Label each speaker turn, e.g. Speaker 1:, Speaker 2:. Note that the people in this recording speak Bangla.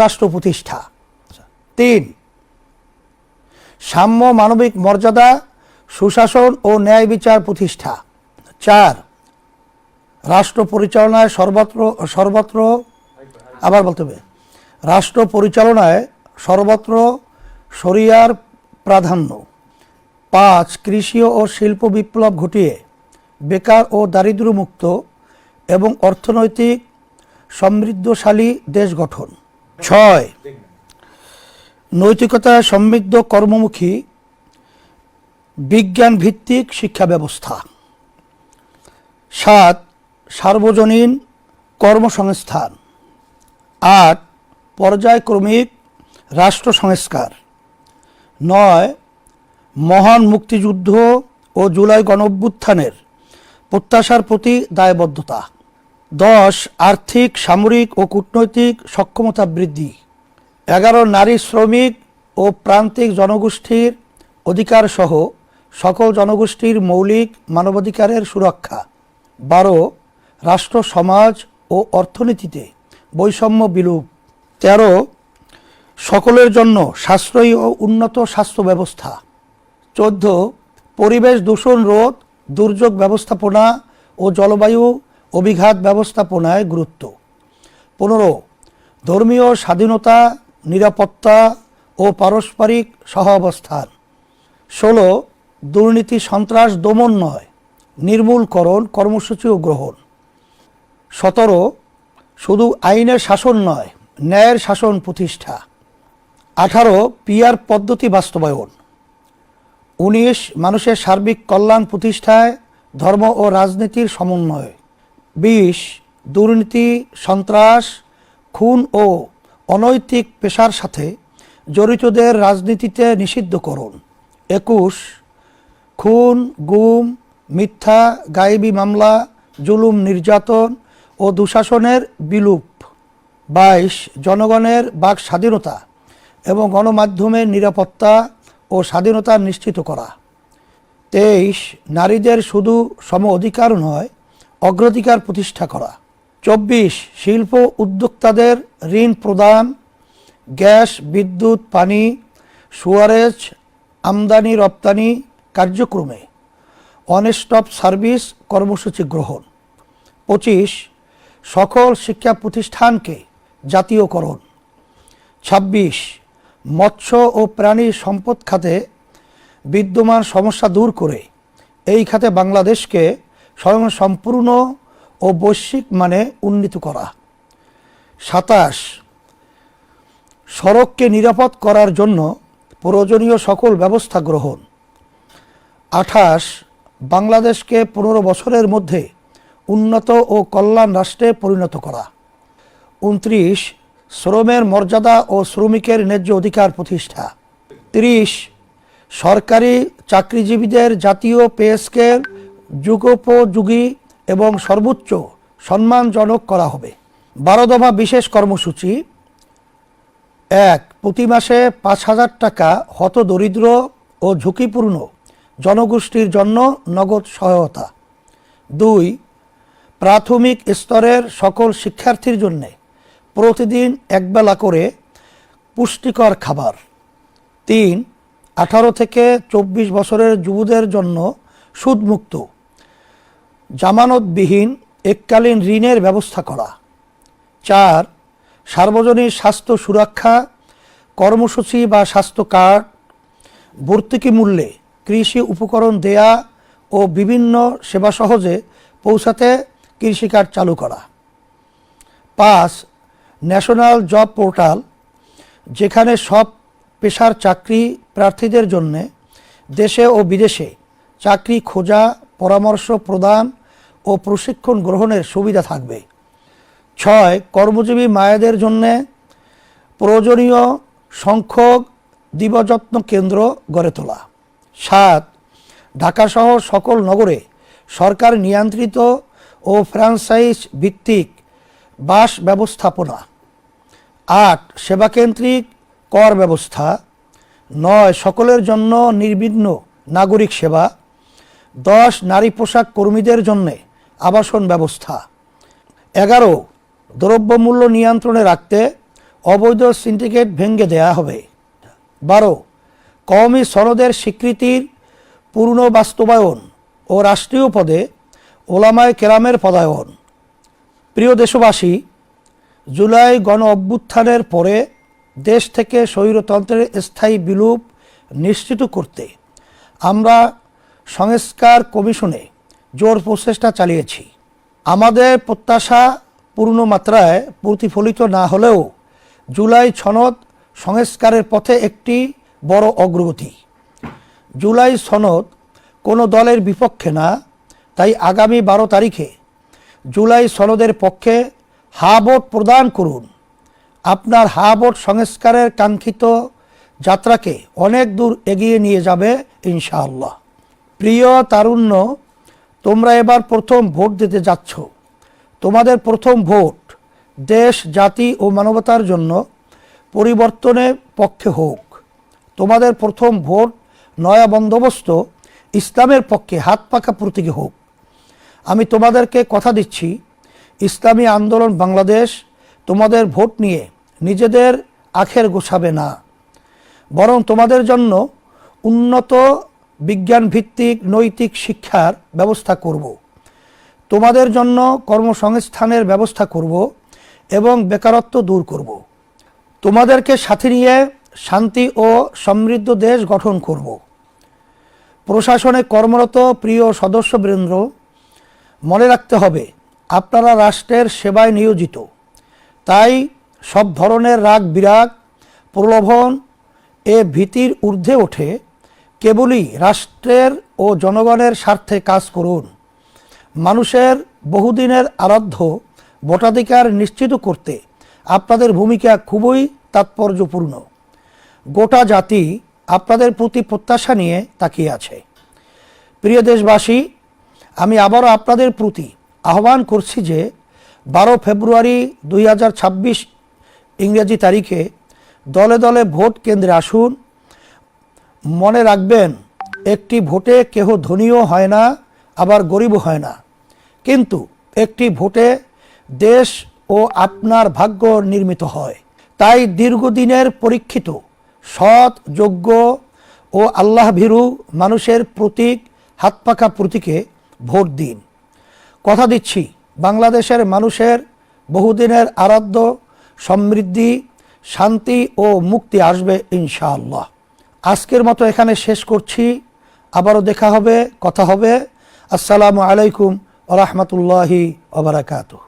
Speaker 1: রাষ্ট্র প্রতিষ্ঠা। 3 সাম্য মানবিক মর্যাদা, সুশাসন ও ন্যায় বিচার প্রতিষ্ঠা। 4 রাষ্ট্র পরিচালনায় রাষ্ট্র পরিচালনায় সর্বত্র শরিয়ার প্রাধান্য। 5 কৃষি ও শিল্প বিপ্লব ঘটিয়ে বেকার ও দারিদ্র্যমুক্ত এবং অর্থনৈতিক সমৃদ্ধশালী দেশ গঠন। 6 নৈতিকতা সমৃদ্ধ কর্মমুখী বিজ্ঞান ভিত্তিক শিক্ষা ব্যবস্থা। 7 সার্বজনীন কর্মসংস্থান। 8 পর্যায়ক্রমিক রাষ্ট্র সংস্কার। 9 মহান মুক্তিযুদ্ধ ও জুলাই গণঅভ্যুত্থানের প্রত্যাশার প্রতি দায়বদ্ধতা। 10 আর্থিক, সামরিক ও কূটনৈতিক সক্ষমতা বৃদ্ধি। 11 নারী, শ্রমিক ও প্রান্তিক জনগোষ্ঠীর অধিকার সহ সকল জনগোষ্ঠীর মৌলিক মানবাধিকারের সুরক্ষা। 12 রাষ্ট্র, সমাজ ও অর্থনীতিতে বৈষম্য বিলোপ। 13 সকলের জন্য সাশ্রয়ী ও উন্নত স্বাস্থ্য ব্যবস্থা। 14 পরিবেশ দূষণ রোধ, দুর্যোগ ব্যবস্থাপনা ও জলবায়ু অভিঘাত ব্যবস্থাপনায় গুরুত্ব। 15 ধর্মীয় স্বাধীনতা, নিরাপত্তা ও পারস্পরিক সহাবস্থান। 16 দুর্নীতি, সন্ত্রাস দমন নয়, নির্মূলকরণ কর্মসূচি ও গ্রহণ। 17 শুধু আইনের শাসন নয়, ন্যায়ের শাসন প্রতিষ্ঠা। 18 পিআর পদ্ধতি বাস্তবায়ন। 19 মানুষের সার্বিক কল্যাণ প্রতিষ্ঠায় ধর্ম ও রাজনীতির সমন্বয়। 20 দুর্নীতি, সন্ত্রাস, খুন ও অনৈতিক পেশার সাথে জড়িতদের রাজনীতিতে নিষিদ্ধকরণ। 21 খুন, গুম, মিথ্যা, গায়েবী মামলা, জুলুম, নির্যাতন ও দুঃশাসনের বিলোপ। 22 জনগণের বাক স্বাধীনতা এবং গণমাধ্যমের নিরাপত্তা ও স্বাধীনতা নিশ্চিত করা। 23 নারীদের শুধু সম অধিকার নয়, অগ্রাধিকার প্রতিষ্ঠা করা। 24 শিল্প উদ্যোক্তাদের ঋণ প্রদান, গ্যাস, বিদ্যুৎ, পানি, সুয়ারেজ, আমদানি রপ্তানি কার্যক্রমে ওয়ান স্টপ সার্ভিস কর্মসূচি গ্রহণ। 25 সকল শিক্ষা প্রতিষ্ঠানকে জাতীয়করণ। 26 মৎস্য ও প্রাণী সম্পদ খাতে বিদ্যমান সমস্যা দূর করে এই খাতে বাংলাদেশকে স্বয়ংসম্পূর্ণ ও বৈশ্বিক মানে উন্নীত করা। 27 সড়ককে নিরাপদ করার জন্য প্রয়োজনীয় সকল ব্যবস্থা গ্রহণ। 28 বাংলাদেশকে 15 বছরের মধ্যে উন্নত ও কল্যাণ রাষ্ট্রে পরিণত করা। 29 শ্রমের মর্যাদা ও শ্রমিকের ন্যায্য অধিকার প্রতিষ্ঠা। 30 সরকারি চাকরিজীবীদের জাতীয় পে স্কেল যুগোপযোগী এবং সর্বোচ্চ সম্মানজনক করা হবে। 12 দফা বিশেষ কর্মসূচি। 1 প্রতি মাসে 5,000 টাকা হতদরিদ্র ও ঝুঁকিপূর্ণ জনগোষ্ঠীর জন্য নগদ সহায়তা। 2 প্রাথমিক স্তরের সকল শিক্ষার্থীর জন্য প্রতিদিন একবেলা করে পুষ্টিকর খাবার। 3 18 থেকে 24 বছরের যুবদের জন্য সুদমুক্ত জামানতবিহীন এককালীন ঋণের ব্যবস্থা করা। 4 সার্বজনীন স্বাস্থ্য সুরক্ষা কর্মসূচি বা স্বাস্থ্য কার্ড, ভর্তুকি মূল্যে কৃষি উপকরণ দেয়া ও বিভিন্ন সেবা সহজে পৌঁছাতে কৃষিকার্ড চালু করা। 5 ন্যাশনাল জব পোর্টাল, যেখানে সব পেশার চাকরি প্রার্থীদের জন্য দেশে ও বিদেশে চাকরি খোঁজা, পরামর্শ প্রদান ও প্রশিক্ষণ গ্রহণের সুবিধা থাকবে। 6 কর্মজীবী মায়েদের জন্য প্রয়োজনীয় সংখ্যক দিবযত্ন কেন্দ্র গড়ে তোলা। 7 ঢাকাসহ সকল নগরে সরকার নিয়ন্ত্রিত ও ফ্র্যাঞ্চাইজ ভিত্তিক বাস ব্যবস্থাপনা। 8 সেবাকেন্দ্রিক কর ব্যবস্থা। 9 সকলের জন্য নির্বিঘ্ন নাগরিক সেবা। 10 নারী পোশাক কর্মীদের জন্য আবাসন ব্যবস্থা। 11 দ্রব্যমূল্য নিয়ন্ত্রণে রাখতে অবৈধ সিন্ডিকেট ভেঙে দেয়া হবে। 12 কওমি সনদের স্বীকৃতির পূর্ণ বাস্তবায়ন ও রাষ্ট্রীয় পদে ওলামায়ে কেরামের পদায়ন। প্রিয় দেশবাসী, জুলাই গণ অভ্যুত্থানের পরে দেশ থেকে স্বৈরতন্ত্রের স্থায়ী বিলোপ নিশ্চিত করতে আমরা সংস্কার কমিশনে জোর প্রচেষ্টা চালিয়েছি। আমাদের প্রত্যাশা পূর্ণ মাত্রায় প্রতিফলিত না হলেও জুলাই সনদ সংস্কারের পথে একটি বড় অগ্রগতি। জুলাই সনদ কোনো দলের বিপক্ষে না, তাই আগামী 12 তারিখে জুলাই সনদের পক্ষে হা ভোট প্রদান করুন। আপনার হা ভোট সংস্কারের কাঙ্ক্ষিত যাত্রাকে অনেক দূর এগিয়ে নিয়ে যাবে ইনশাআল্লাহ। প্রিয় তারুণ্য, তোমরা এবার প্রথম ভোট দিতে যাচ্ছ। তোমাদের প্রথম ভোট দেশ, জাতি ও মানবতার জন্য পরিবর্তনের পক্ষে হোক। তোমাদের প্রথম ভোট নয়া বন্দোবস্ত ইসলামের পক্ষে হাত পাকা প্রতীকী হোক। আমি তোমাদেরকে কথা দিচ্ছি, ইসলামী আন্দোলন বাংলাদেশ তোমাদের ভোট নিয়ে নিজেদের আখের গোছাবে না, বরং তোমাদের জন্য উন্নত বিজ্ঞানভিত্তিক নৈতিক শিক্ষার ব্যবস্থা করব। তোমাদের জন্য কর্মসংস্থানের ব্যবস্থা করব এবং বেকারত্ব দূর করব। তোমাদেরকে সাথে নিয়ে শান্তি ও সমৃদ্ধ দেশ গঠন করব। প্রশাসনে কর্মরত প্রিয় সদস্যবৃন্দ, মনে রাখতে হবে আপনারা রাষ্ট্রের সেবায় নিয়োজিত। তাই সব ধরনের রাগ বিরাগ, প্রলোভন এ ভীতির ঊর্ধ্বে ওঠে কেবলই রাষ্ট্রের ও জনগণের স্বার্থে কাজ করুন। মানুষের বহুদিনের আরাধ্য ভোটাধিকার নিশ্চিত করতে আপনাদের ভূমিকা খুবই তাৎপর্যপূর্ণ। গোটা জাতি আপনাদের প্রতি প্রত্যাশা নিয়ে তাকিয়ে আছে। প্রিয় দেশবাসী, আমি আবারও আপনাদের প্রতি আহ্বান করছি যে 12 ফেব্রুয়ারি 2026 ইংরেজি তারিখে দলে দলে ভোট কেন্দ্রে আসুন। মনে রাখবেন, একটি ভোটে কেহ ধনীও হয় না, আবার গরিবও হয় না, কিন্তু একটি ভোটে দেশ ও আপনার ভাগ্য নির্মিত হয়। তাই দীর্ঘদিনের পরীক্ষিত সৎ, যোগ্য ও আল্লাহভীরু মানুষের প্রতীক, হাতপাকা প্রতীকে ভোট দিন। কথা দিচ্ছি, বাংলাদেশের মানুষের বহুদিনের আরাধ্য সমৃদ্ধি, শান্তি ও মুক্তি আসবে ইনশাআল্লাহ। আজকের মতো এখানে শেষ করছি। আবারও দেখা হবে, কথা হবে। আসসালামু আলাইকুম ওয়া রাহমাতুল্লাহি ওয়া বারাকাতুহু।